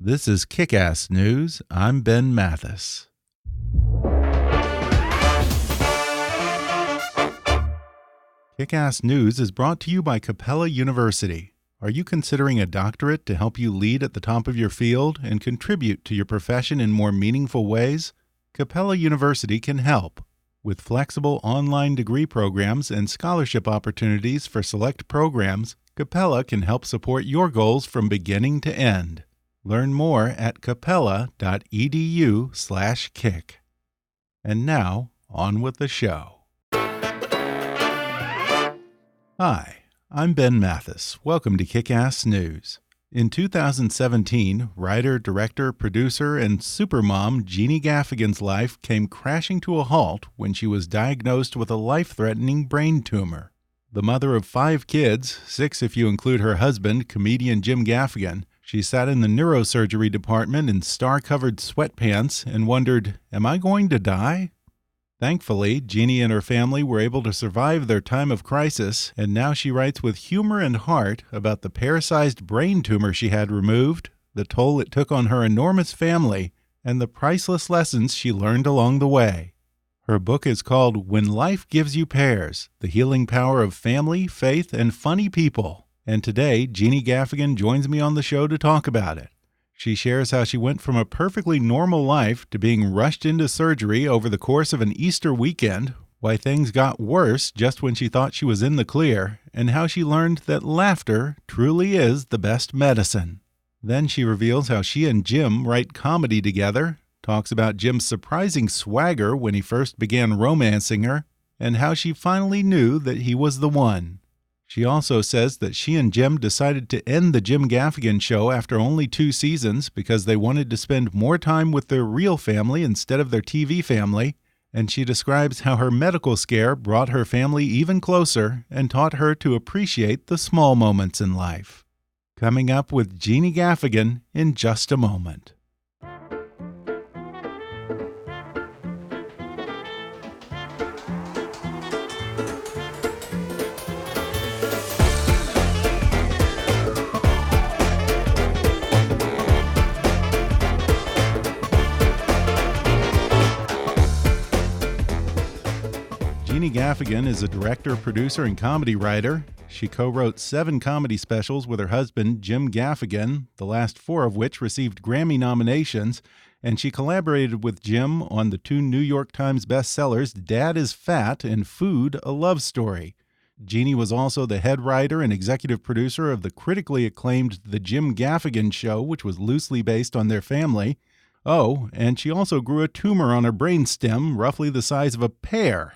This is Kick-Ass News. I'm Ben Mathis. Kick-Ass News is brought to you by Capella University. Are you considering a doctorate to help you lead at the top of your field and contribute to your profession in more meaningful ways? Capella University can help. With flexible online degree programs and scholarship opportunities for select programs, Capella can help support your goals from beginning to end. Learn more at capella.edu/kick. And now, on with the show. Hi, I'm Ben Mathis. Welcome to Kick-Ass News. In 2017, writer, director, producer, and supermom Jeannie Gaffigan's life came crashing to a halt when she was diagnosed with a life-threatening brain tumor. The mother of 5 kids, 6 if you include her husband, comedian Jim Gaffigan, she sat in the neurosurgery department in star-covered sweatpants and wondered, am I going to die? Thankfully, Jeannie and her family were able to survive their time of crisis, and now she writes with humor and heart about the pear-sized brain tumor she had removed, the toll it took on her enormous family, and the priceless lessons she learned along the way. Her book is called When Life Gives You Pears: The Healing Power of Family, Faith, and Funny People. And today, Jeannie Gaffigan joins me on the show to talk about it. She shares how she went from a perfectly normal life to being rushed into surgery over the course of an Easter weekend, why things got worse just when she thought she was in the clear, and how she learned that laughter truly is the best medicine. Then she reveals how she and Jim write comedy together, talks about Jim's surprising swagger when he first began romancing her, and how she finally knew that he was the one. She also says that she and Jim decided to end the Jim Gaffigan Show after only 2 seasons because they wanted to spend more time with their real family instead of their TV family, and she describes how her medical scare brought her family even closer and taught her to appreciate the small moments in life. Coming up with Jeannie Gaffigan in just a moment. Jeannie Gaffigan is a director, producer, and comedy writer. She co-wrote 7 comedy specials with her husband, Jim Gaffigan, the last 4 of which received Grammy nominations, and she collaborated with Jim on the 2 New York Times bestsellers, Dad is Fat and Food, A Love Story. Jeannie was also the head writer and executive producer of the critically acclaimed The Jim Gaffigan Show, which was loosely based on their family. Oh, and she also grew a tumor on her brainstem, roughly the size of a pear.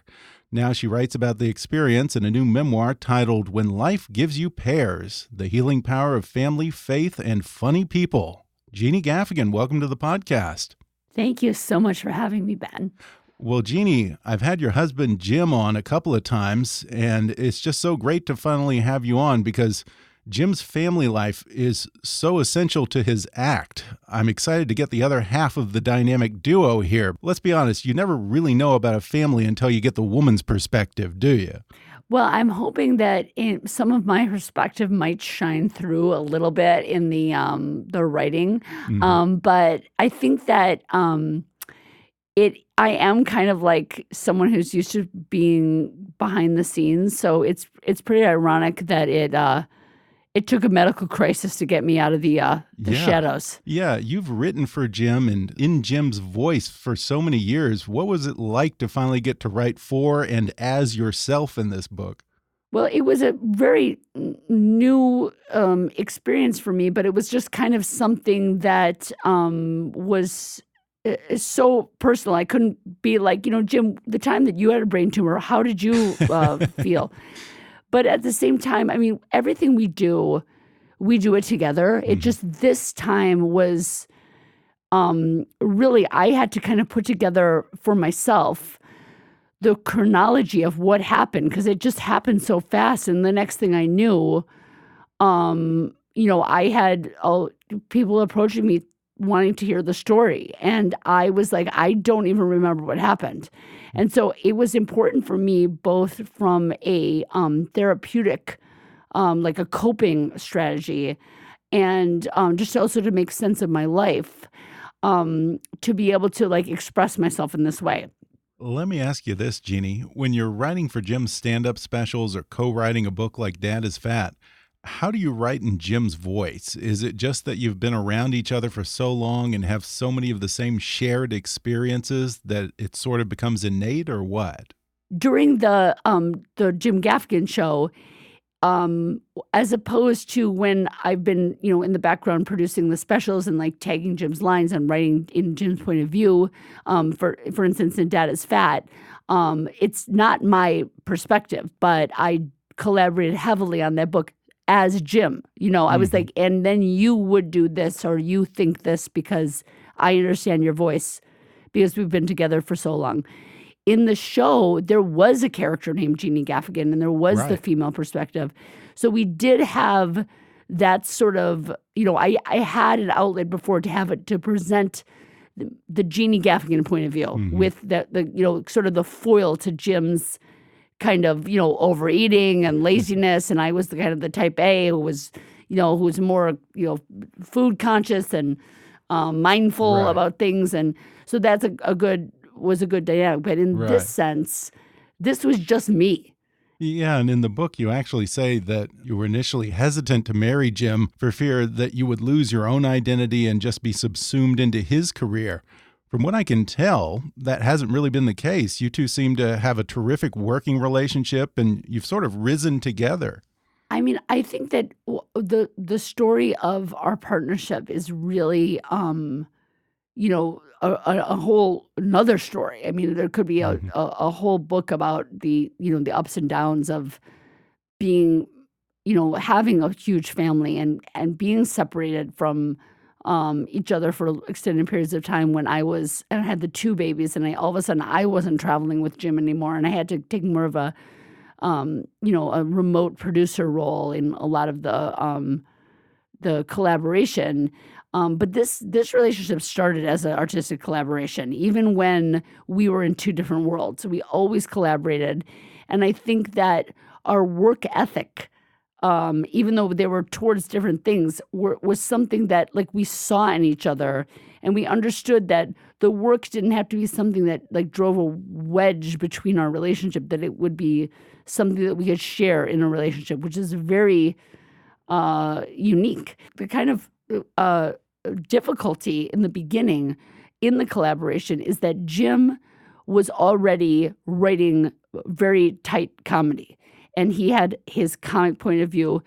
Now she writes about the experience in a new memoir titled When Life Gives You Pears: The Healing Power of Family, Faith, and Funny People. Jeannie Gaffigan, welcome to the podcast. Thank you so much for having me, Ben. Well, Jeannie, I've had your husband Jim on a couple of times, and it's just so great to finally have you on because Jim's family life is so essential to his act. I'm excited to get the other half of the dynamic duo here. Let's be honest, you never really know about a family until you get the woman's perspective, do you? Well, I'm hoping that some of my perspective might shine through a little bit in the writing. But I think that I am kind of like someone who's used to being behind the scenes. So it's pretty ironic that it took a medical crisis to get me out of the shadows. Yeah, you've written for Jim and in Jim's voice for so many years. What was it like to finally get to write for and as yourself in this book? Well, it was a very new experience for me, but it was just kind of something that was so personal. I couldn't be like, Jim, the time that you had a brain tumor, how did you feel? But at the same time, I mean, everything we do it together. It just, this time was really, I had to kind of put together for myself the chronology of what happened because it just happened so fast. And the next thing I knew, I had people approaching me wanting to hear the story. And I was like, I don't even remember what happened. And so it was important for me, both from a therapeutic, like a coping strategy, and just also to make sense of my life, to be able to like express myself in this way. Let me ask you this, Jeannie. When you're writing for Jim's stand-up specials or co-writing a book like Dad is Fat, how do you write in Jim's voice? Is it just that you've been around each other for so long and have so many of the same shared experiences that it sort of becomes innate, or what? During the Jim Gaffigan Show, as opposed to when I've been, in the background producing the specials and like tagging Jim's lines and writing in Jim's point of view, for instance, in Dad is Fat, it's not my perspective, but I collaborated heavily on that book as Jim. I was like, and then you would do this or you think this because I understand your voice because we've been together for so long. In the show, there was a character named Jeannie Gaffigan, and there was the female perspective. So we did have that sort of, I had an outlet before to have it to present the Jeannie Gaffigan point of view with the sort of the foil to Jim's kind of, overeating and laziness. And I was the kind of the type A who was, who's more, food conscious and mindful about things. And so that's was a good dynamic. But in this sense, this was just me. Yeah, and in the book, you actually say that you were initially hesitant to marry Jim for fear that you would lose your own identity and just be subsumed into his career. From what I can tell, that hasn't really been the case. You two seem to have a terrific working relationship, and you've sort of risen together. I mean, I think that the story of our partnership is really, a whole another story. I mean, there could be a whole book about the ups and downs of being, having a huge family and being separated from each other for extended periods of time when I had the two babies, and all of a sudden I wasn't traveling with Jim anymore, and I had to take more of a remote producer role in a lot of the collaboration. But this relationship started as an artistic collaboration, even when we were in two different worlds. We always collaborated. And I think that our work ethic, even though they were towards different things, was something that like we saw in each other. And we understood that the work didn't have to be something that like drove a wedge between our relationship, that it would be something that we could share in a relationship, which is very unique. The kind of difficulty in the beginning in the collaboration is that Jim was already writing very tight comedy, and he had his comic point of view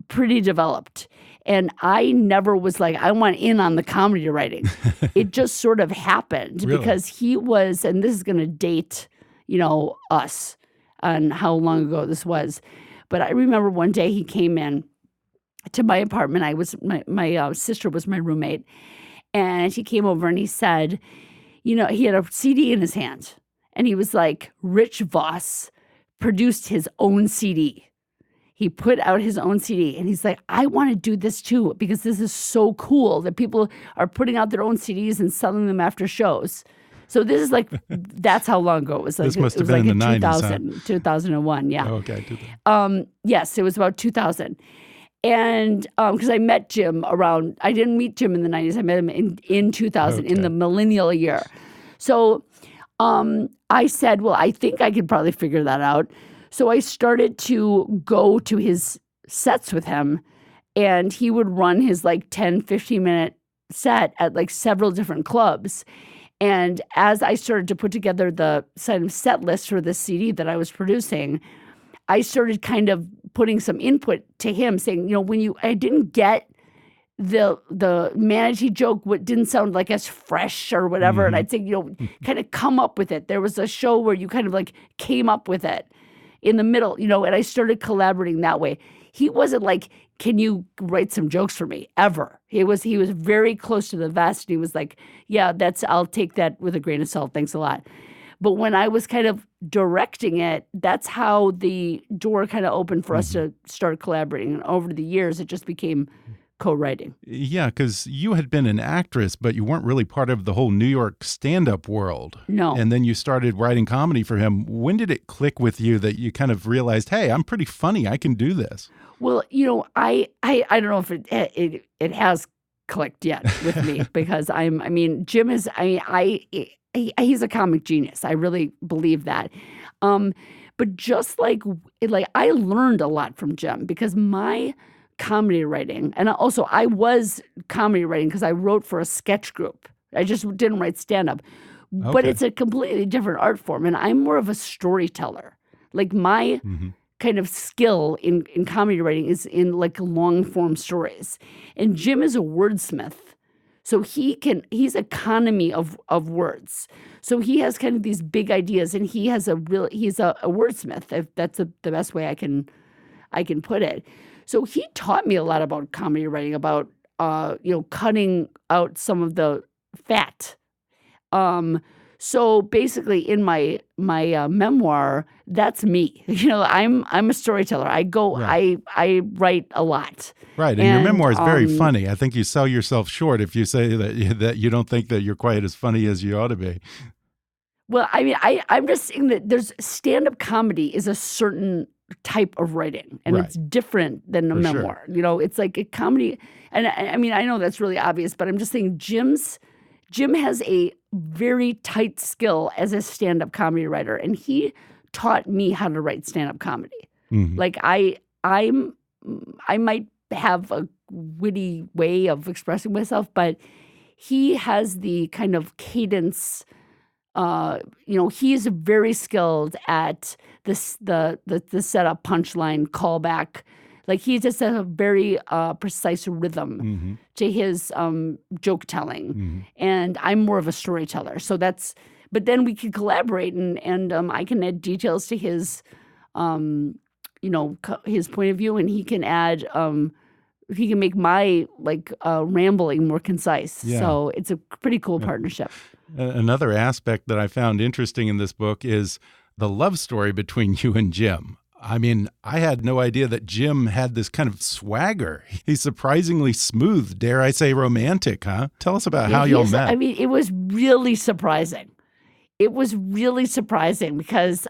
pretty developed. And I never was like, I want in on the comedy writing. It just sort of happened because he was, and this is going to date, us and how long ago this was. But I remember one day he came in to my apartment. My sister was my roommate, and she came over and he said, he had a CD in his hand, and he was like, Rich Voss produced his own CD. He put out his own CD, and he's like, I want to do this too, because this is so cool that people are putting out their own CDs and selling them after shows. So this is like, that's how long ago it was. Like, this must have been in the 90s, huh? 2001, yeah. Oh, okay. Yes, it was about 2000. And because I met Jim around, I didn't meet Jim in the 90s. I met him in 2000, in the millennial year. So I said, well, I think I could probably figure that out. So I started to go to his sets with him, and he would run his like 10, 15-minute set at like several different clubs. And as I started to put together the set list for this CD that I was producing, I started kind of putting some input to him, saying, I didn't get the manatee joke, what didn't sound like as fresh or whatever. And I'd say, kind of come up with it. There was a show where you kind of like came up with it in the middle, and I started collaborating that way. He wasn't like, can you write some jokes for me? Ever. He was very close to the vest. And he was like, yeah, I'll take that with a grain of salt. Thanks a lot. But when I was kind of directing it, that's how the door kind of opened for us to start collaborating. And over the years, it just became co-writing. Yeah, because you had been an actress, but you weren't really part of the whole New York stand-up world. No. And then you started writing comedy for him. When did it click with you that you kind of realized, hey, I'm pretty funny. I can do this? Well, I don't know if it has clicked yet with me because Jim is, he's a comic genius. I really believe that. But just like I learned a lot from Jim because my comedy writing, and also I was comedy writing because I wrote for a sketch group. I just didn't write stand-up. But it's a completely different art form, and I'm more of a storyteller. Like my kind of skill in comedy writing is in like long-form stories. And Jim is a wordsmith. So he's economy of words. So he has kind of these big ideas, and he's a wordsmith. If that's the best way I can put it. So he taught me a lot about comedy writing, about cutting out some of the fat. So basically, in my memoir, that's me. I'm a storyteller. I write a lot. Right, and your memoir is very funny. I think you sell yourself short if you say that you don't think that you're quite as funny as you ought to be. Well, I'm just saying that there's stand-up comedy is a certain type of writing, and it's different than a memoir. Sure. It's like a comedy, and I know that's really obvious, but I'm just saying Jim has a very tight skill as a stand-up comedy writer, and he taught me how to write stand-up comedy. Like I might have a witty way of expressing myself, but he has the kind of cadence. He's very skilled at this the setup, punchline, callback. Like he just has a very precise rhythm to his joke telling, and I'm more of a storyteller. So but then we can collaborate, and I can add details to his, his point of view, and he can add, he can make my rambling more concise. Yeah. So it's a pretty cool partnership. Another aspect that I found interesting in this book is the love story between you and Jim. I mean, I had no idea that Jim had this kind of swagger. He's surprisingly smooth, dare I say romantic, huh? Tell us about how y'all met. I mean, it was really surprising. It was really surprising because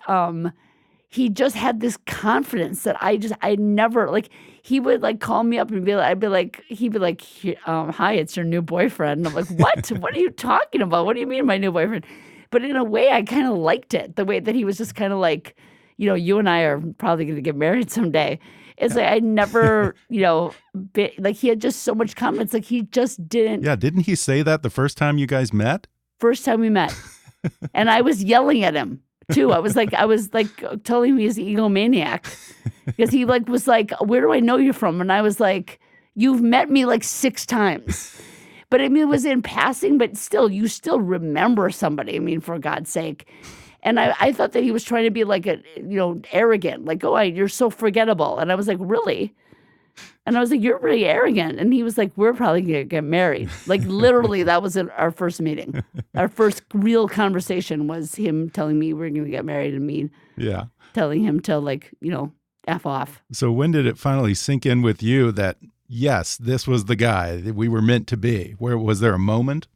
he just had this confidence that I never, he would call me up and he'd be like, hi, it's your new boyfriend. And I'm like, what? What are you talking about? What do you mean my new boyfriend? But in a way, I kind of liked it, the way that he was just kind of like, you and I are probably going to get married someday. It's like I never, he had just so much confidence. Like he just didn't. Yeah, didn't he say that the first time you guys met? First time we met. And I was yelling at him too. I was telling him he's an egomaniac because he was like, where do I know you from? And I was like, you've met me 6 times. But I mean, it was in passing, but still, you still remember somebody. I mean, for God's sake. And I thought that he was trying to be arrogant, you're so forgettable. And I was like, really? And I was like, you're really arrogant. And he was like, we're probably going to get married. Literally, that was our first meeting. Our first real conversation was him telling me we're going to get married and me telling him to F off. So when did it finally sink in with you that, yes, this was the guy that we were meant to be? Was there a moment?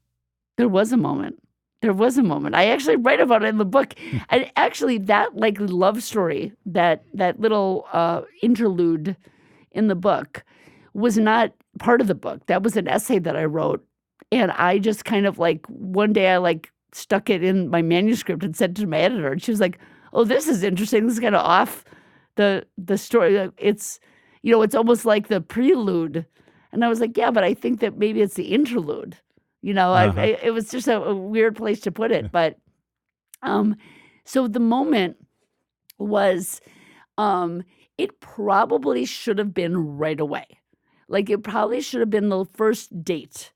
There was a moment. There was a moment. I actually write about it in the book. And actually, that love story, that little interlude in the book was not part of the book. That was an essay that I wrote. And I just kind of one day I stuck it in my manuscript and sent it to my editor. And she was like, oh, this is interesting. This is kind of off the story. It's, it's almost like the prelude. And I was like, yeah, but I think that maybe it's the interlude. It was just a weird place to put it. But so the moment was, it probably should have been right away. It probably should have been the first date,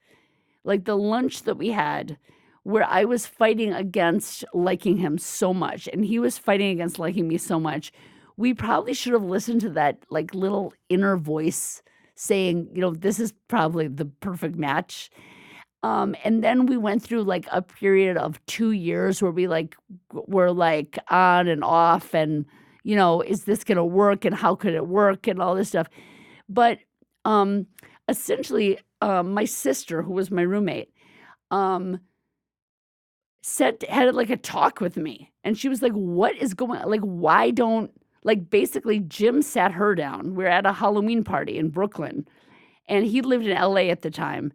the lunch that we had where I was fighting against liking him so much and he was fighting against liking me so much. We probably should have listened to that little inner voice saying, this is probably the perfect match. And then we went through a period of 2 years where we were on and off and, is this going to work and how could it work and all this stuff. But essentially, my sister, who was my roommate, um, had like a talk with me, and she was like, "What is going on? Like, why don't like?" Basically, Jim sat her down. We are at a Halloween party in Brooklyn, and he lived in LA at the time.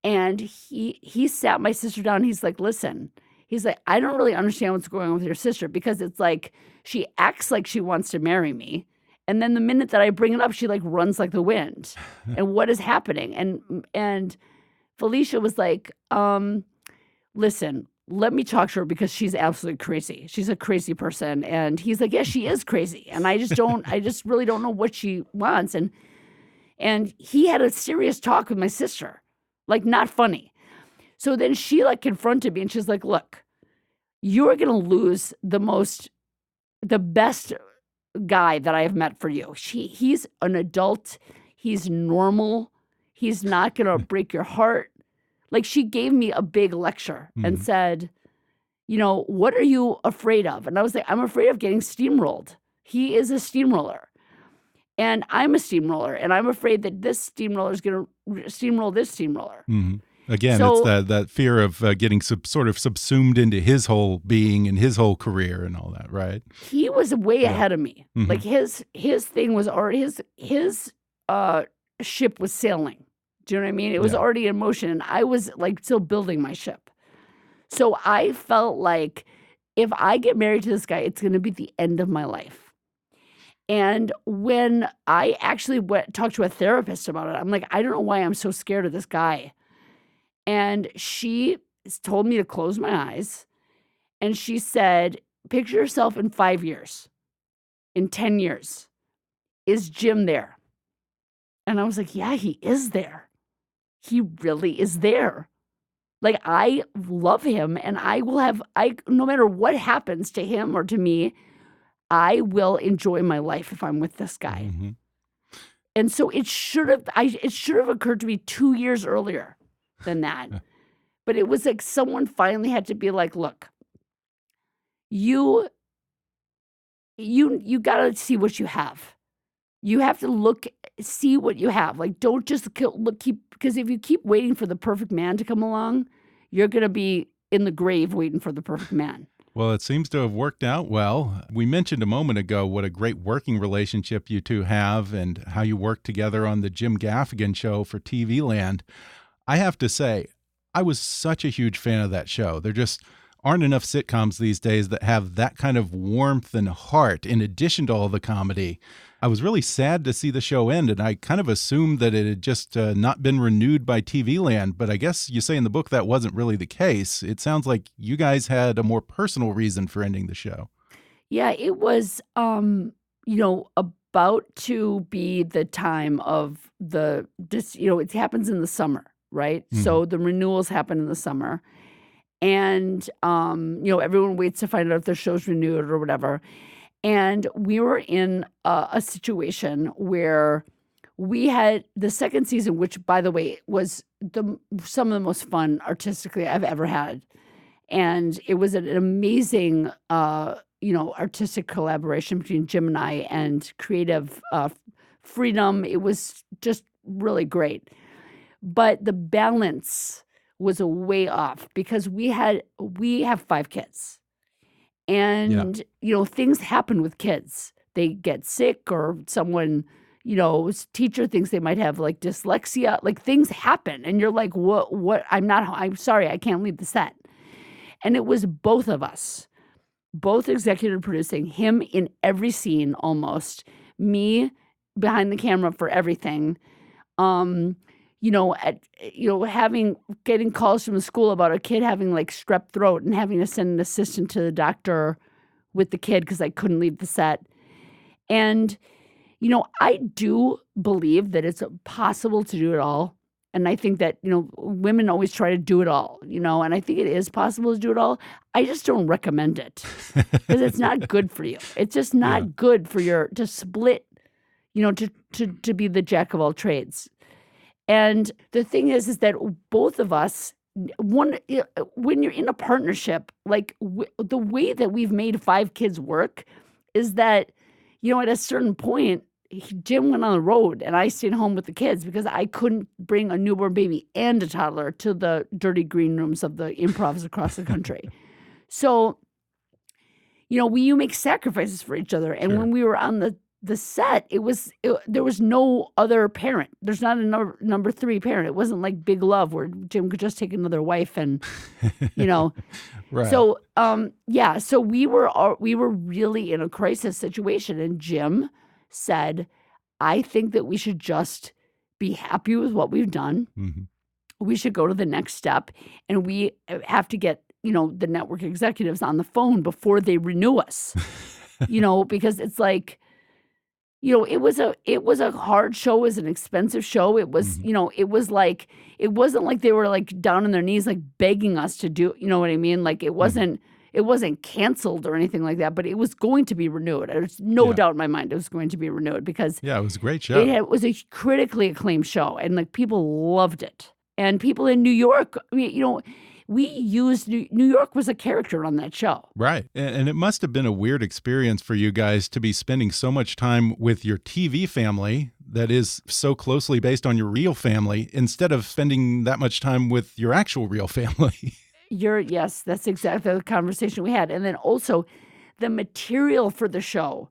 And he sat my sister down. He's like, "Listen," he's like, "I don't really understand what's going on with your sister because it's like she acts like she wants to marry me, and then the minute that I bring it up, she like runs like the wind. And what is happening?" And Felicia was like, "Listen, let me talk to her because she's absolutely crazy. She's a crazy person." And he's like, "Yeah, she is crazy, and I just really don't know what she wants." And he had a serious talk with my sister, like not funny. So then she like confronted me, and she's like, "Look, you're gonna lose the best guy that I have met for you. He's an adult, he's normal, he's not gonna break your heart." Like, she gave me a big lecture and Mhm. said, "What are you afraid of?" And I was like, "I'm afraid of getting steamrolled. He is a steamroller, and I'm a steamroller, and I'm afraid that this steamroller is gonna steamroll this steamroller." Mhm. Again, it's So that fear of getting sort of subsumed into his whole being and his whole career and all that, right? he was way Yeah. ahead of me. Like, Mhm. his thing was already his ship was sailing. Do you know what I mean? It was Yeah. already in motion, and I was, like, still building my ship. So I felt like if I get married to this guy, it's gonna be the end of my life. And when I actually talked to a therapist about it, I'm like, "I don't know why I'm so scared of this guy." And she told me to close my eyes, and she said, "Picture yourself in 5 years, in 10 years. Is Jim there?" And I was like, "Yeah, he is there. He really is there." Like, I love him, and I no matter what happens to him or to me, I will enjoy my life if I'm with this guy. Mhm. And so it should have occurred to me 2 years earlier than that. But it was like someone finally had to be like, "Look, you you gotta see what you have. You have to see what you have. Like, don't just keep because if you keep waiting for the perfect man to come along, you're gonna be in the grave waiting for the perfect man." Well, it seems to have worked out well. We mentioned a moment ago what a great working relationship you two have and how you work together on the Jim Gaffigan Show for TV Land. I have to say, I was such a huge fan of that show. There just aren't enough sitcoms these days that have that kind of warmth and heart in addition to all the comedy. I was really sad to see the show end, and I kind of assumed that it had just not been renewed by TV Land. But I guess you say in the book that wasn't really the case. It sounds like you guys had a more personal reason for ending the show. Yeah, it was, about to be the time of it happens in the summer, right? Hmm. So the renewals happen in the summer, and, everyone waits to find out if their show's renewed or whatever. And we were in a situation where we had the second season, which, by the way, was some of the most fun artistically I've ever had. And it was an amazing, artistic collaboration between Jim and I and creative freedom. It was just really great. But the balance was a way off because we have 5 kids. Yeah. And, things happen with kids. They get sick or someone, teacher thinks they might have like dyslexia, like things happen. And you're like, what? I'm sorry, I can't leave the set. And it was both of us, both executive producing, him in every scene almost, me behind the camera for everything. Um, getting calls from the school about a kid having like strep throat and having to send an assistant to the doctor with the kid because I couldn't leave the set. And, I do believe that it's possible to do it all. And I think that, women always try to do it all, and I think it is possible to do it all. I just don't recommend it because it's not good for you. It's just Yeah. not good for to split, to be the jack of all trades. And the thing is that both of us, when you're in a partnership, like the way that we've made 5 kids work is that, at a certain point, Jim went on the road and I stayed home with the kids because I couldn't bring a newborn baby and a toddler to the dirty green rooms of the improvs across the country. So, you make sacrifices for each other. And when we were on the set, there was no other parent. There's not a number 3 parent. It wasn't like Big Love where Jim could just take another wife and, Right. So, so we were really in a crisis situation. And Jim said, I think that we should just be happy with what we've done. Mm-hmm. We should go to the next step, and we have to get, the network executives on the phone before they renew us, because it's like, it was a hard show. It was an expensive show. It was, it was like, it wasn't like they were like down on their knees, like begging us to do, you know what I mean? Like it wasn't canceled or anything like that, but it was going to be renewed. There's no doubt in my mind it was going to be renewed because it was a great show. It was a critically acclaimed show, and like people loved it. And people in New York, we used New York was a character on that show. Right. And it must have been a weird experience for you guys to be spending so much time with your TV family that is so closely based on your real family instead of spending that much time with your actual real family. Yes, that's exactly the conversation we had. And then also the material for the show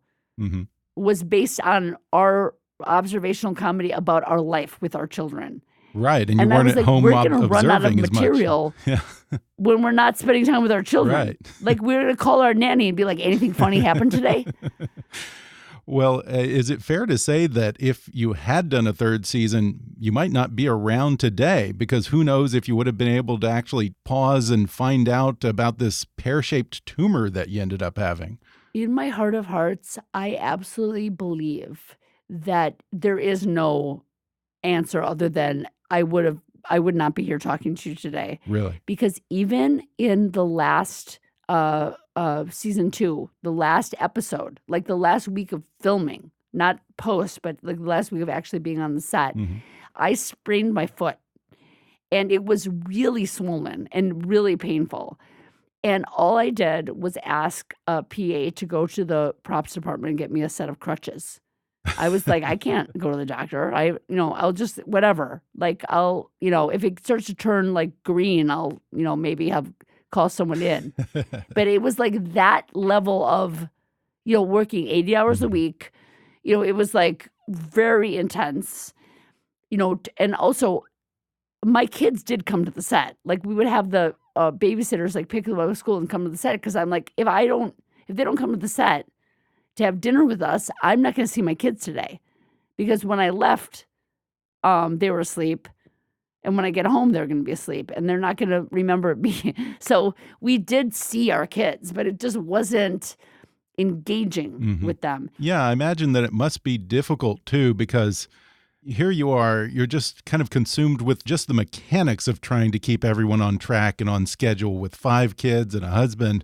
was based on our observational comedy about our life with our children. Right, and you weren't at home we're going to run out of observing as much. material when we're not spending time with our children. Right. Like we're going to call our nanny and be like, anything funny happened today? Well, is it fair to say that if you had done a 3rd season, you might not be around today? Because who knows if you would have been able to actually pause and find out about this pear-shaped tumor that you ended up having. In my heart of hearts, I absolutely believe that there is no answer other than I would not be here talking to you today. Really? Because even in the last season 2, the last episode, like the last week of filming, not post, but like the last week of actually being on the set, I sprained my foot, and it was really swollen and really painful. And all I did was ask a PA to go to the props department and get me a set of crutches. I was like, I can't go to the doctor. I'll just, whatever. Like, I'll, if it starts to turn like green, I'll, maybe call someone in. But it was like that level of, working 80 hours a week. It was like very intense, and also my kids did come to the set. Like we would have the babysitters like pick them up at school and come to the set. Because I'm like, if they don't come to the set to have dinner with us, I'm not going to see my kids today, because when I left, they were asleep, and when I get home, they're going to be asleep, and they're not going to remember me. So we did see our kids, but it just wasn't engaging with them. Yeah, I imagine that it must be difficult too, because here you are, you're just kind of consumed with just the mechanics of trying to keep everyone on track and on schedule with 5 kids and a husband,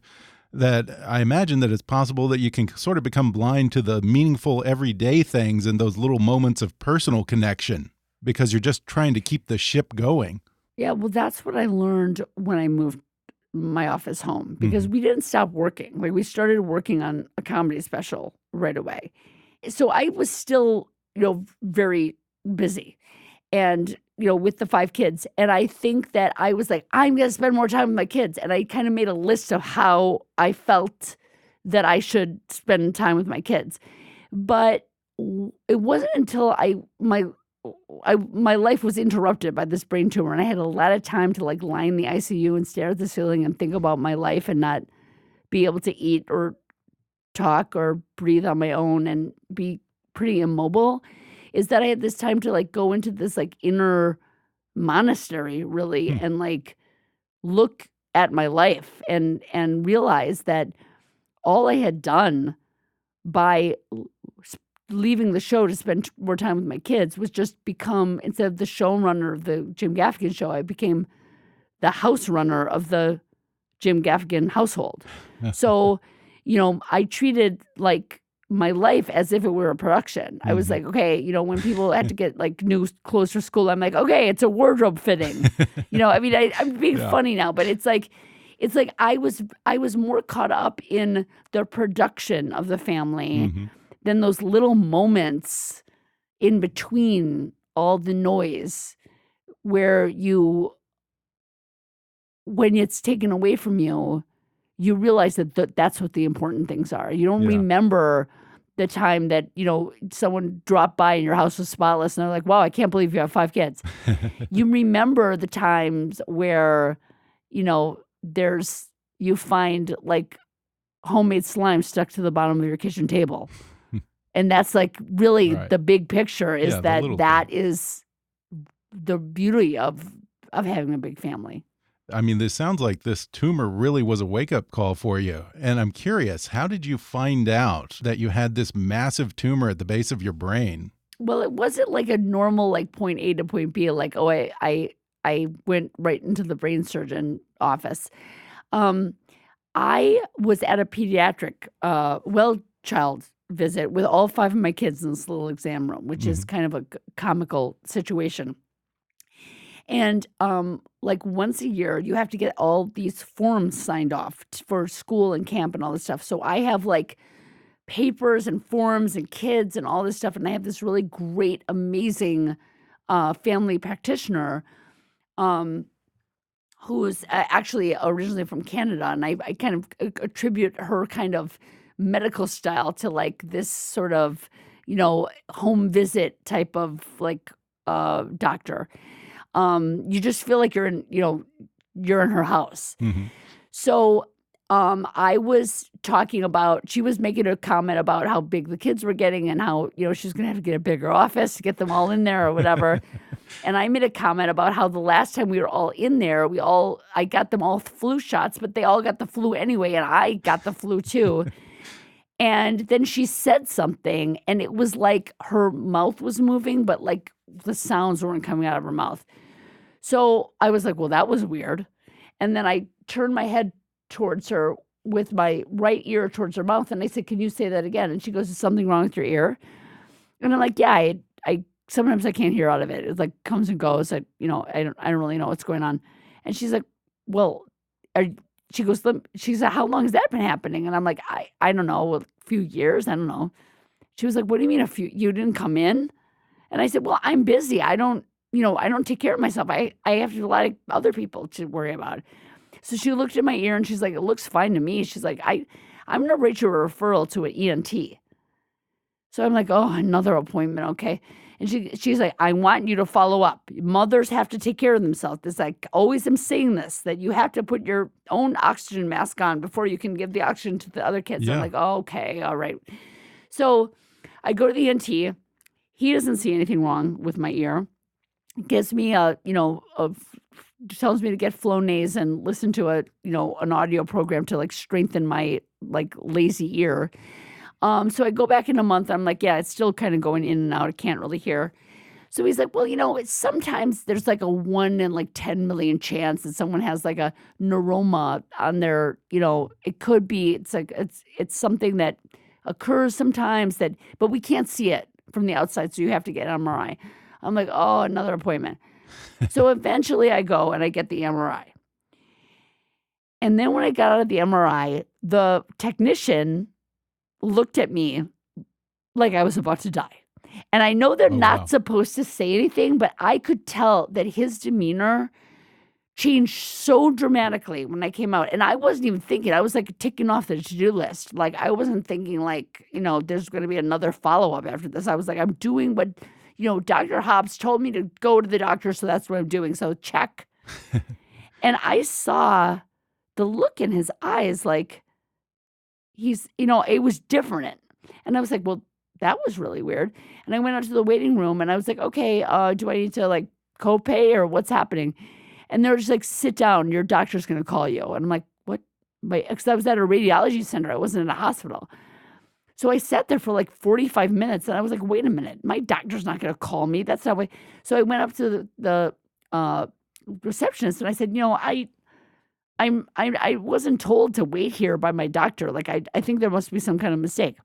that I imagine that it's possible that you can sort of become blind to the meaningful everyday things and those little moments of personal connection because you're just trying to keep the ship going. Yeah, well, that's what I learned when I moved my office home, because we didn't stop working. Like we started working on a comedy special right away. So I was still, very busy and, with the 5 kids. And I think that I was like, I'm going to spend more time with my kids. And I kind of made a list of how I felt that I should spend time with my kids. But it wasn't until my life was interrupted by this brain tumor, and I had a lot of time to like lie in the ICU and stare at the ceiling and think about my life and not be able to eat or talk or breathe on my own and be pretty immobile, is that I had this time to like go into this like inner monastery really and like look at my life and realize that all I had done by leaving the show to spend more time with my kids was just become, instead of the showrunner of the Jim Gaffigan Show, I became the house runner of the Jim Gaffigan household. So, I treated like my life as if it were a production. I was like, okay, when people had to get like new clothes for school, I'm like, okay, it's a wardrobe fitting. I'm being funny now, but it's like I was more caught up in the production of the family then those little moments in between all the noise where when it's taken away from you, you realize that that's what the important things are. You don't remember the time that, someone dropped by and your house was spotless and they're like, wow, I can't believe you have 5 kids. You remember the times where, you find like homemade slime stuck to the bottom of your kitchen table. And that's like really the big picture is that is the beauty of having a big family. I mean, this sounds like this tumor really was a wake-up call for you. And I'm curious, how did you find out that you had this massive tumor at the base of your brain? Well, it wasn't like a normal like point A to point B, like, oh, I went right into the brain surgeon office. I was at a pediatric child visit with all 5 of my kids in this little exam room, which is kind of a comical situation. And like once a year, you have to get all these forms signed off for school and camp and all this stuff. So I have like papers and forms and kids and all this stuff. And I have this really great, amazing family practitioner who's actually originally from Canada. And I kind of attribute her kind of medical style to like this sort of, home visit type of like doctor. You just feel like you're in her house. So I was talking about, she was making a comment about how big the kids were getting and how, she's going to have to get a bigger office to get them all in there or whatever. And I made a comment about how the last time we were all in there, I got them all flu shots, but they all got the flu anyway. And I got the flu too. And then she said something and it was like her mouth was moving, but like the sounds weren't coming out of her mouth. So I was like, well, that was weird. And then I turned my head towards her with my right ear towards her mouth. And I said, can you say that again? And she goes, is something wrong with your ear? And I'm like, yeah, I sometimes I can't hear out of it. It like comes and goes. I don't really know what's going on. And she's like, well, she said, how long has that been happening? And I'm like, I don't know, a few years. I don't know. She was like, what do you mean you didn't come in? And I said, well, I'm busy. I don't take care of myself. I have a lot of other people to worry about. So she looked at my ear and she's like, it looks fine to me. She's like, I'm going to write you a referral to an ENT. So I'm like, oh, another appointment. Okay. And she's like, I want you to follow up. Mothers have to take care of themselves. It's like, always am saying this, that you have to put your own oxygen mask on before you can give the oxygen to the other kids. I'm like, oh, okay. All right. So I go to the ENT. He doesn't see anything wrong with my ear. Gives me tells me to get Flonase and listen to an audio program to like strengthen my like lazy ear. So I go back in a month. I'm like, yeah, it's still kind of going in and out. I can't really hear. So he's like, well, it's sometimes there's like a 1 in like 10 million chance that someone has like a neuroma on their, it could be, it's like, it's something that occurs sometimes but we can't see it from the outside. So you have to get an MRI. I'm like, oh, another appointment. So eventually I go and I get the MRI. And then when I got out of the MRI, the technician looked at me like I was about to die. And I know they're not supposed to say anything, but I could tell that his demeanor changed so dramatically when I came out. And I wasn't even thinking. I was like ticking off the to-do list. Like I wasn't thinking like, there's going to be another follow-up after this. I was like, I'm doing what, Dr. Hobbs told me to go to the doctor, so that's what I'm doing. So check. And I saw the look in his eyes like, it was different. And I was like, well, that was really weird. And I went out to the waiting room and I was like, okay, do I need to like copay or what's happening? And they're just like, sit down, your doctor's going to call you. And I'm like, what? Because I was at a radiology center. I wasn't in a hospital. So I sat there for like 45 minutes and I was like, wait a minute, my doctor's not going to call me. That's not what. So I went up to the receptionist and I said, I wasn't told to wait here by my doctor. Like, I think there must be some kind of mistake.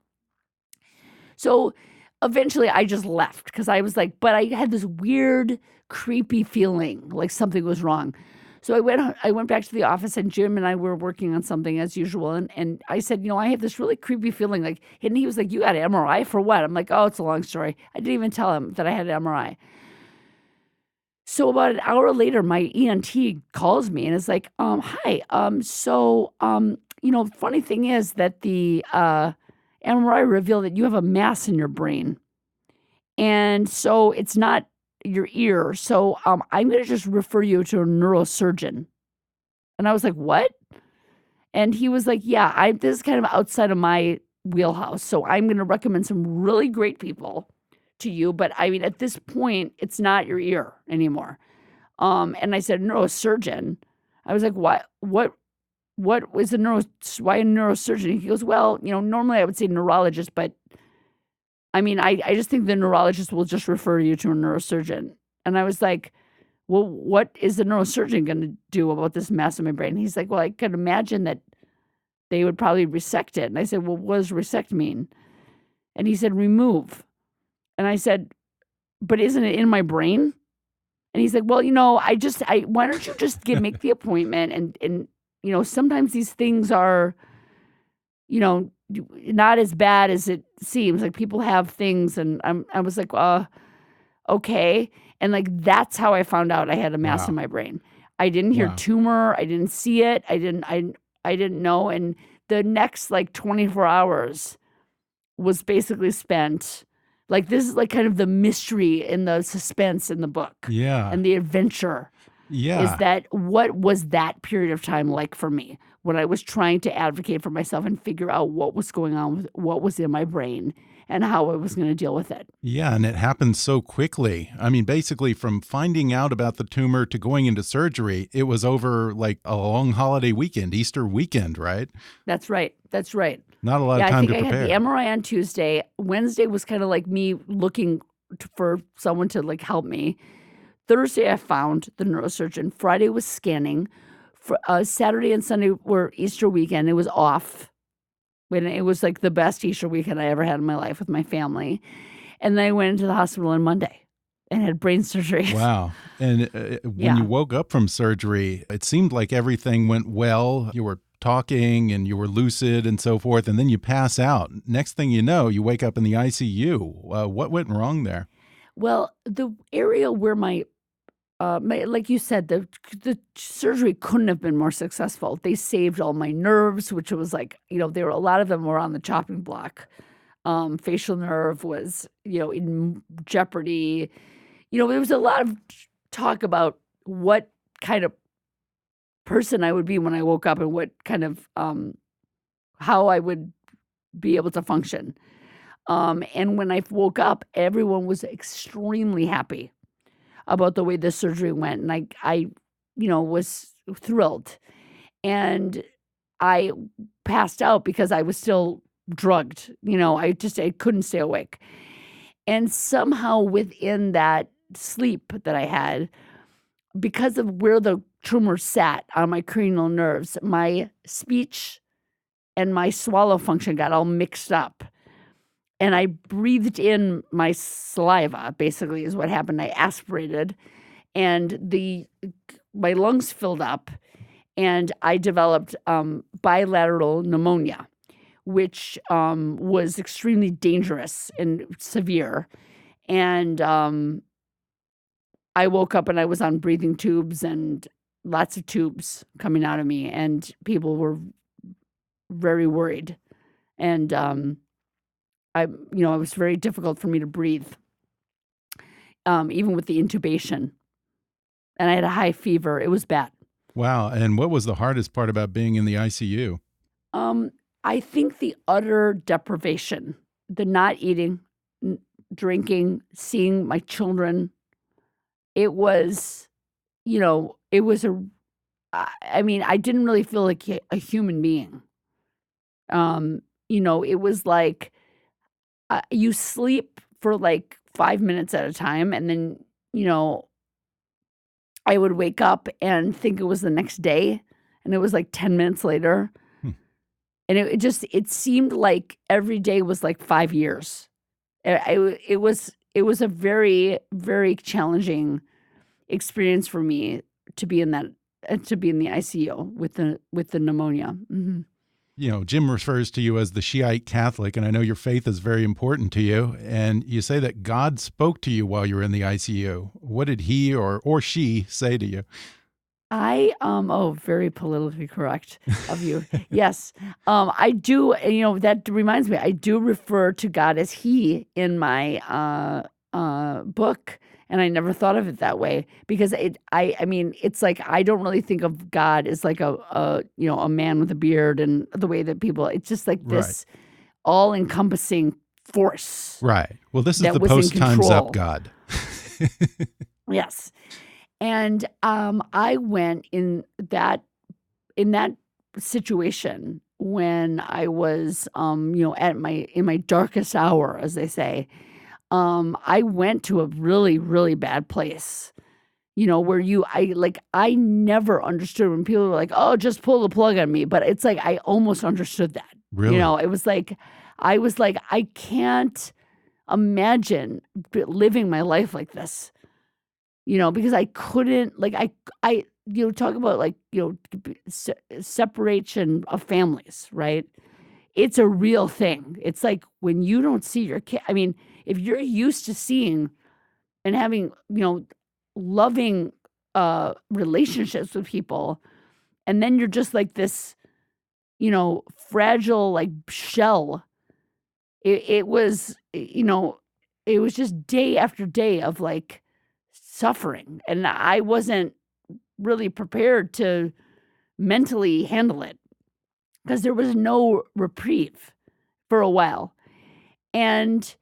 So eventually I just left because I was like, but I had this weird, creepy feeling like something was wrong. So I went back to the office, and Jim and I were working on something as usual. And I said, I have this really creepy feeling like, and he was like, you got an MRI for what? I'm like, oh, it's a long story. I didn't even tell him that I had an MRI. So about an hour later, my ENT calls me and is like, hi, funny thing is that the MRI revealed that you have a mass in your brain. And so it's not your ear. So I'm going to just refer you to a neurosurgeon. And I was like, what? And he was like, yeah, this is kind of outside of my wheelhouse. So I'm going to recommend some really great people to you. But I mean, at this point, it's not your ear anymore. And I said, neurosurgeon. I was like, what was why a neurosurgeon? He goes, well, normally I would say neurologist, but I mean, I just think the neurologist will just refer you to a neurosurgeon. And I was like, well, what is the neurosurgeon going to do about this mass in my brain? He's like, well, I could imagine that they would probably resect it. And I said, well, what does resect mean? And he said, remove. And I said, but isn't it in my brain? And he's like, well, why don't you just make the appointment? And sometimes these things are, not as bad as it seems. Like people have things, and I was like, okay. And like, that's how I found out I had a mass in my brain. I didn't hear tumor. I didn't see it. I didn't know. And the next like 24 hours was basically spent. Like, this is like kind of the mystery and the suspense in the book. Yeah. And the adventure. Yeah. Is that what was that period of time like for me when I was trying to advocate for myself and figure out what was going on with what was in my brain and how I was going to deal with it. Yeah, and it happened so quickly. I mean, basically from finding out about the tumor to going into surgery, it was over like a long holiday weekend, Easter weekend, right? That's right. That's right. Not a lot of time to prepare. I had the MRI on Tuesday. Wednesday was kind of like me looking for someone to like help me. Thursday, I found the neurosurgeon. Friday was scanning. Saturday and Sunday were Easter weekend. It was off. And it was like the best Easter weekend I ever had in my life with my family. And then I went into the hospital on Monday and had brain surgery. Wow. And when you woke up from surgery, it seemed like everything went well. You were talking and you were lucid and so forth. And then you pass out. Next thing you know, you wake up in the ICU. What went wrong there? Well, the area where like you said, the surgery couldn't have been more successful. They saved all my nerves, which was like, there were a lot of them were on the chopping block. Facial nerve was, in jeopardy. There was a lot of talk about what kind of person I would be when I woke up and what kind of, how I would be able to function. And when I woke up, everyone was extremely happy about the way the surgery went. And I was thrilled. And I passed out because I was still drugged. I couldn't stay awake. And somehow within that sleep that I had, because of where the tumor sat on my cranial nerves, my speech and my swallow function got all mixed up. And I breathed in my saliva, basically, is what happened. I aspirated, and my lungs filled up, and I developed bilateral pneumonia, which was extremely dangerous and severe. And I woke up and I was on breathing tubes and lots of tubes coming out of me, and people were very worried. And it was very difficult for me to breathe, even with the intubation. And I had a high fever. It was bad. Wow. And what was the hardest part about being in the ICU? I think the utter deprivation, the not eating, drinking, seeing my children. It was, I didn't really feel like a human being. It was like, you sleep for like 5 minutes at a time, and then, I would wake up and think it was the next day, and it was like 10 minutes later. And it seemed like every day was like 5 years. It was a very, very challenging experience for me to be in that to be in the ICU with the pneumonia. You know, Jim refers to you as the Shiite Catholic, and I know your faith is very important to you. And you say that God spoke to you while you were in the ICU. What did he or she say to you? Oh, very politically correct of you. Yes. I do, you know, that reminds me, I do refer to God as he in my book, and I never thought of it that way because I mean, it's like I don't really think of God as like a you know, a man with a beard and the way that people, it's just like this all-encompassing force. Right. Well, this is that the was in post-Time's Up control. God. Yes. And I went in that situation when I was you know, in my darkest hour, as they say. I went to a really, really bad place. You know, where I never understood when people were like, "Oh, just pull the plug on me." But it's like I almost understood that. Really? You know, it was like I was like, I can't imagine living my life like this. You know, because I couldn't, like, I you know, talk about, like, you know, separation of families, right? It's a real thing. It's like when you don't see your kid. I mean, if you're used to seeing and having, you know, loving relationships with people, and then you're just like this, you know, fragile, like, shell. It was, you know, it was just day after day of, like, suffering, and I wasn't really prepared to mentally handle it because there was no reprieve for a while. And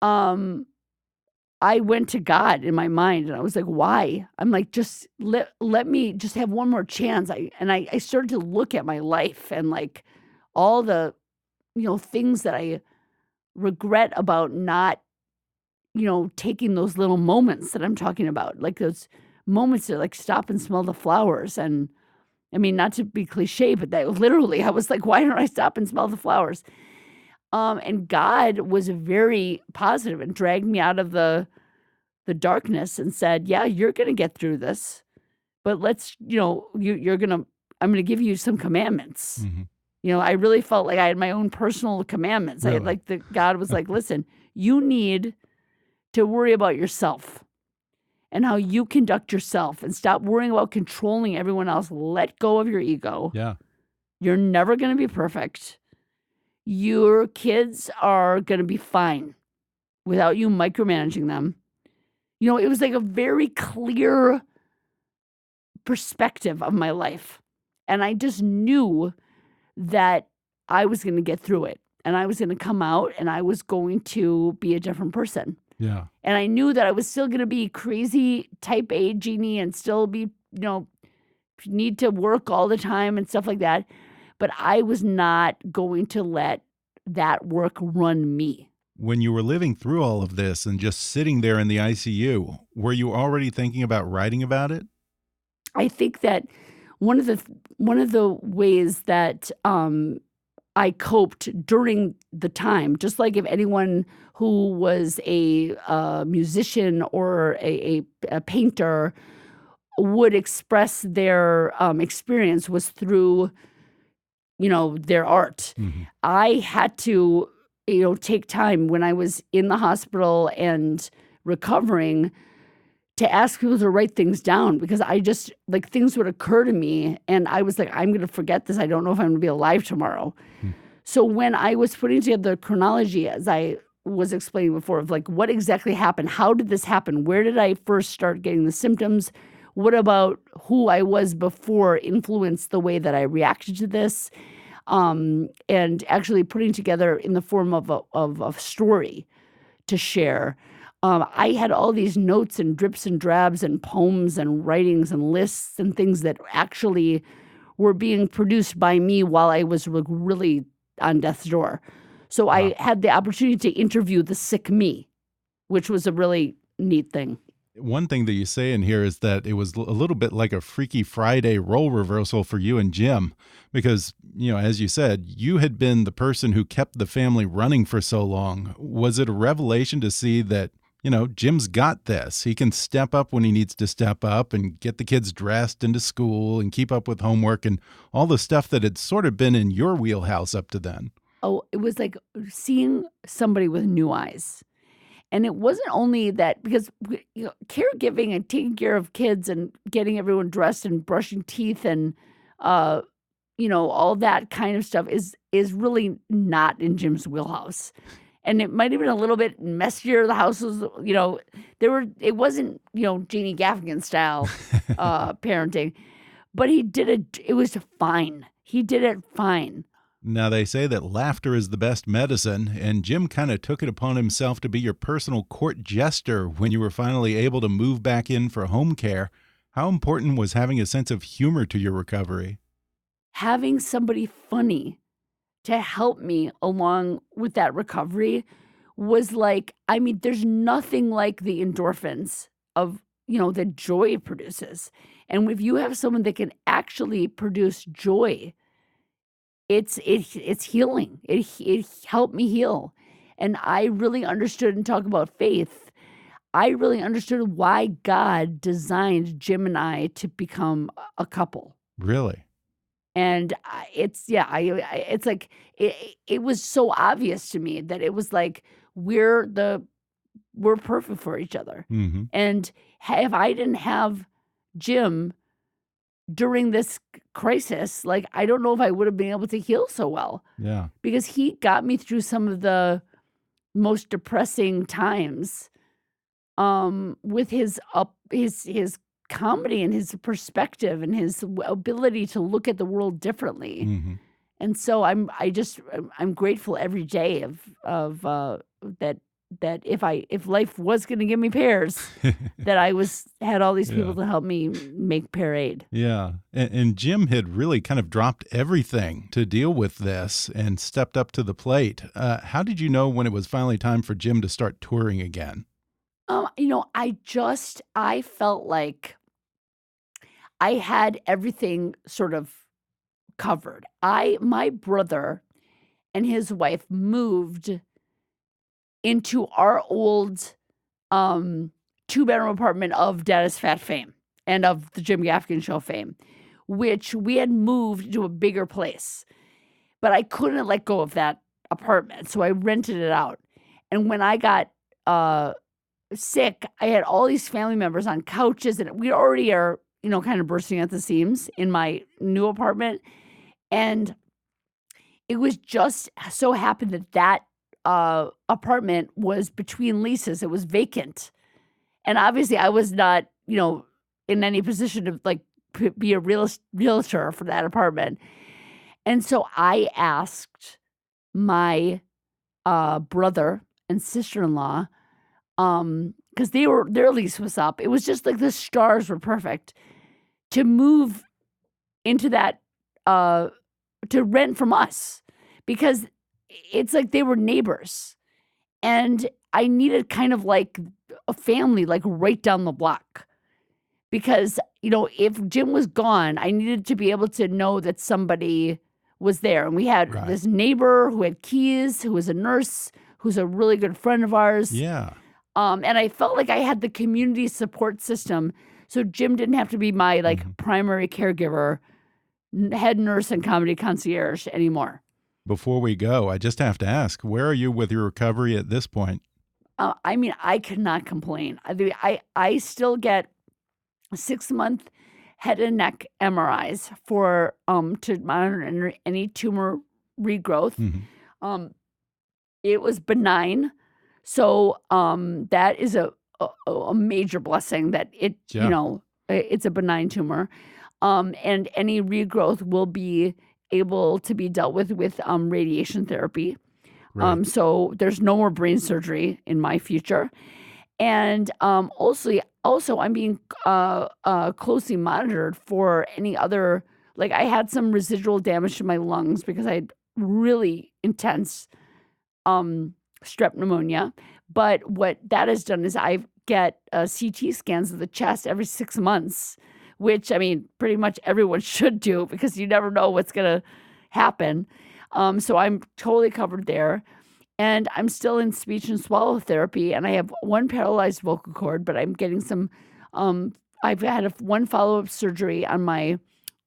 I went to God in my mind, and I was like, "Why?" I'm like, "Just let me just have one more chance." I started to look at my life and, like, all the, you know, things that I regret about not, you know, taking those little moments that I'm talking about, like those moments to, like, stop and smell the flowers. And I mean, not to be cliche, but that literally, I was like, why don't I stop and smell the flowers? And God was very positive and dragged me out of the darkness and said, "Yeah, you're gonna get through this, but let's, you know, I'm gonna give you some commandments." Mm-hmm. You know, I really felt like I had my own personal commandments. I had, Really? like, God was like, "Listen, you need to worry about yourself and how you conduct yourself and stop worrying about controlling everyone else. Let go of your ego. Yeah. You're never going to be perfect. Your kids are going to be fine without you micromanaging them." You know, it was like a very clear perspective of my life. And I just knew that I was going to get through it, and I was going to come out, and I was going to be a different person. Yeah. And I knew that I was still going to be crazy type A Jeannie and still be, you know, need to work all the time and stuff like that. But I was not going to let that work run me. When you were living through all of this and just sitting there in the ICU, were you already thinking about writing about it? I think that one of the ways that I coped during the time, just like if anyone who was a musician or a painter would express their experience was through, you know, their art. Mm-hmm. I had to, you know, take time when I was in the hospital and recovering to ask people to write things down, because I just, like, things would occur to me and I was like, I'm going to forget this. I don't know if I'm going to be alive tomorrow. So when I was putting together the chronology, as I was explaining before, of like what exactly happened, how did this happen? Where did I first start getting the symptoms? What about who I was before influenced the way that I reacted to this? And actually putting together in the form of a story to share. I had all these notes and drips and drabs and poems and writings and lists and things that actually were being produced by me while I was really on death's door. So I had the opportunity to interview the sick me, which was a really neat thing. One thing that you say in here is that it was a little bit like a Freaky Friday role reversal for you and Jim, because, you know, as you said, you had been the person who kept the family running for so long. Was it a revelation to see that Jim's got this. He can step up when he needs to step up and get the kids dressed into school and keep up with homework and all the stuff that had sort of been in your wheelhouse up to then. Oh, it was like seeing somebody with new eyes. And it wasn't only that, because caregiving and taking care of kids and getting everyone dressed and brushing teeth and all that kind of stuff is really not in Jim's wheelhouse. And it might have been a little bit messier. The house was, it wasn't, Jeannie Gaffigan style parenting, but he did it. It was fine. He did it fine. Now, they say that laughter is the best medicine, and Jim kind of took it upon himself to be your personal court jester when you were finally able to move back in for home care. How important was having a sense of humor to your recovery? Having somebody funny to help me along with that recovery was like, there's nothing like the endorphins of, that joy produces. And if you have someone that can actually produce joy, it's healing. It helped me heal. And I really understood, and talk about faith, I really understood why God designed Jim and I to become a couple. Really? And it's like, it was so obvious to me that it was like, we're perfect for each other. Mm-hmm. And if I didn't have Jim during this crisis, like, I don't know if I would have been able to heal so well. Yeah. Because he got me through some of the most depressing times with his comedy and his perspective and his ability to look at the world differently. Mm-hmm. And so I'm grateful every day of that if life was going to give me pears, that I had all these people to help me make pear aid. Yeah. And Jim had really kind of dropped everything to deal with this and stepped up to the plate. How did you know when it was finally time for Jim to start touring again? I felt like I had everything sort of covered. My brother and his wife moved into our old 2-bedroom apartment of Dad's Fat fame and of the Jim Gaffigan Show fame, which we had moved to a bigger place. But I couldn't let go of that apartment, so I rented it out. And when I got sick, I had all these family members on couches, and we already are, kind of bursting at the seams in my new apartment. And it was just so happened that apartment was between leases. It was vacant. And obviously I was not, in any position to like be a realtor for that apartment. And so I asked my brother and sister-in-law, because their lease was up. It was just like the stars were perfect to move into that, to rent from us, because it's like they were neighbors. And I needed kind of like a family, like right down the block. Because, if Jim was gone, I needed to be able to know that somebody was there. And we had this neighbor who had keys, who was a nurse, who's a really good friend of ours. Yeah. And I felt like I had the community support system. So Jim didn't have to be my primary caregiver, head nurse and comedy concierge anymore. Before we go, I just have to ask, where are you with your recovery at this point? I could not complain. I still get 6-month head and neck MRIs to monitor any tumor regrowth. Mm-hmm. It was benign, so that is a major blessing that it's a benign tumor, and any regrowth will be able to be dealt with radiation therapy. Right. So there's no more brain surgery in my future. And also I'm being closely monitored for any other, like I had some residual damage to my lungs because I had really intense strep pneumonia. But what that has done is I get CT scans of the chest every 6 months, which, pretty much everyone should do because you never know what's going to happen. So I'm totally covered there. And I'm still in speech and swallow therapy, and I have one paralyzed vocal cord, but I'm getting some, I've had one follow-up surgery on my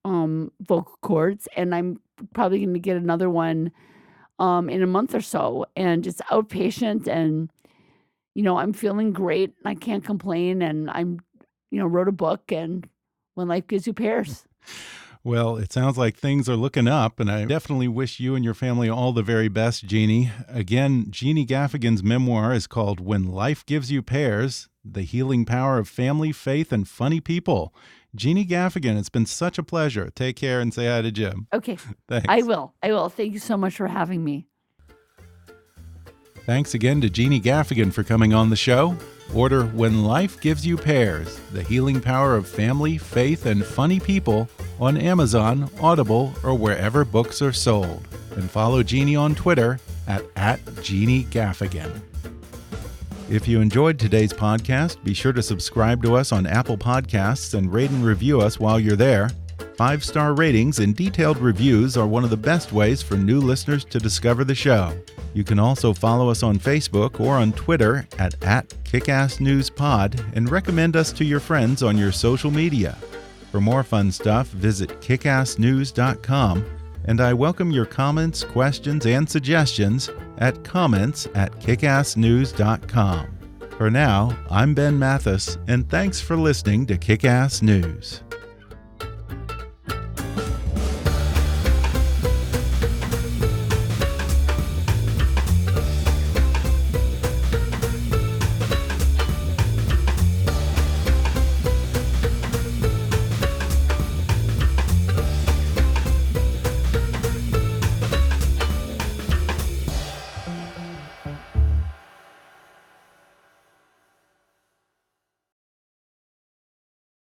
vocal cords, and I'm probably going to get another one in a month or so. And it's outpatient, and I'm feeling great. I can't complain, and I'm wrote a book, and When Life Gives You Pears. Well, it sounds like things are looking up, and I definitely wish you and your family all the very best, Jeannie. Again, Jeannie Gaffigan's memoir is called When Life Gives You Pears: The Healing Power of Family, Faith, and Funny People. Jeannie Gaffigan, it's been such a pleasure. Take care and say hi to Jim. Okay. Thanks. I will. Thank you so much for having me. Thanks again to Jeannie Gaffigan for coming on the show. Order When Life Gives You Pears: The Healing Power of Family, Faith, and Funny People on Amazon, Audible, or wherever books are sold. And follow Jeannie on Twitter at Jeannie Gaffigan. If you enjoyed today's podcast, be sure to subscribe to us on Apple Podcasts and rate and review us while you're there. 5-star ratings and detailed reviews are one of the best ways for new listeners to discover the show. You can also follow us on Facebook or on Twitter at KickassNewsPod and recommend us to your friends on your social media. For more fun stuff, visit kickassnews.com, and I welcome your comments, questions, and suggestions at comments@kickassnews.com. For now, I'm Ben Mathis, and thanks for listening to Kick-Ass News.